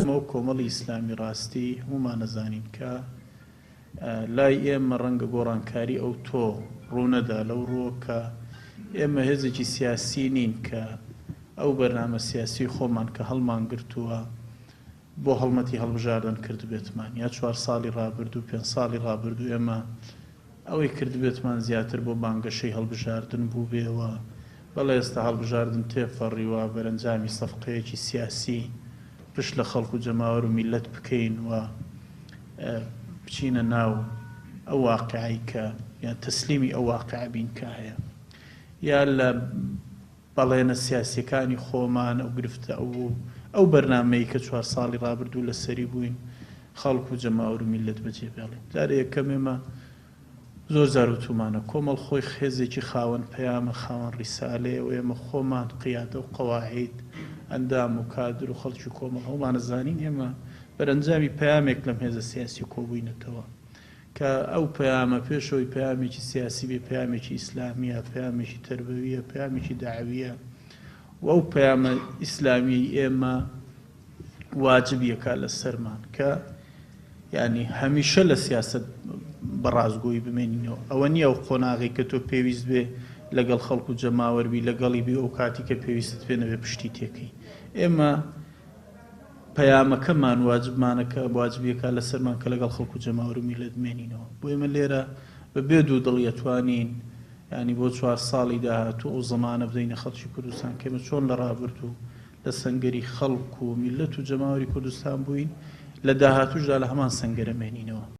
ئەو کۆمەڵی ئیسلامی ڕاستی هەمومان نەزانین کە لای ئێمە ڕەنگە گۆڕانکاری ئەو تۆ ڕوونەدا لەو ڕووە کە ئێمە هێزێکی سیاسی نین کە ئەو بەرنامە سیاسی خۆمان کە هەڵمان گرتووە بۆ هەڵمەتی هەڵبژاردن کردبێتمان یا 4 ساڵی ڕابردوو 5 ساڵی ڕابردوو ئێمە ئەوەی کردبێتمان زیاتر بۆ بانگەشەی هەڵبژاردن بوو بێەوە بەڵێ ئێستا هەڵبژاردن تێفەڕیوە بەرەنجامی سەفقەیەکی سیاسی پشت لە خەڵک و جەماوەر و میلەت بکەین و بچینە ناو ئەو واقعی کە یان تەسلیمی ئەو واقع بین کە هەیە یا لە بەڵێنە سیاسیەکانی خۆمان ئەو گرفتە ئەو بەرنامەی کە 4 ساڵی ڕابردوو لەسەری بووین خەڵک و جەماوەر و میلەت بەجێ بێڵێن جارە یەکەم ئێمە زۆر زاروتومانە کۆمەڵ خۆی خێزێکی خاوەن پەیامە خاوەن ڕیسالەیە و ئێمە خۆمان قیادە و قەواعید ئەندام و کادر و خەڵکی کۆمەڵ هەوڵانە زانین ئێمە بەرەنجامی پەیامێک لەم هێزە سیاسی کۆبووینەتەوە کە ئەو پەیامە پێشەوەی پەیامێکی سیاسی بێ پەیامێکی ئیسلامیە پەیامێکی تەربەویە پەیامێکی داعویە و ئەو پەیامە ئیسلامی ئێمە واجبیەکە لە سەرمان کە یعنی هەمیشە لە سیاست بەڕازگۆیی بمێنینەوە ئەوە نییە ئەو قۆناغی کە تۆ پێویست بێ لەگەڵ خەڵک و جەماوەربی لەگەڵی بێ ئەو کاتی کە پێویستت پێ نەبێ پشتی تێکەی ئێمە پەیامەکەمان واجبمانەکە واجبیەکە لە سەرمان کە لەگەڵ خەڵک و جەماوەر و میلەت بمێنینەوە بۆ ئێمە لێرە بەبێ دوو دڵیەتوانین ینی بۆ 4 ساڵی داهاتوو ئەو زەمانە بدەینە خەڵکی کوردستان کە ئێمە چۆن لە ڕابردوو لە سەنگەری خەڵک و میلەت و جەماوەری کوردستان بووین لە داهاتووشدا لە هەمان سەنگەرە مێنینەوە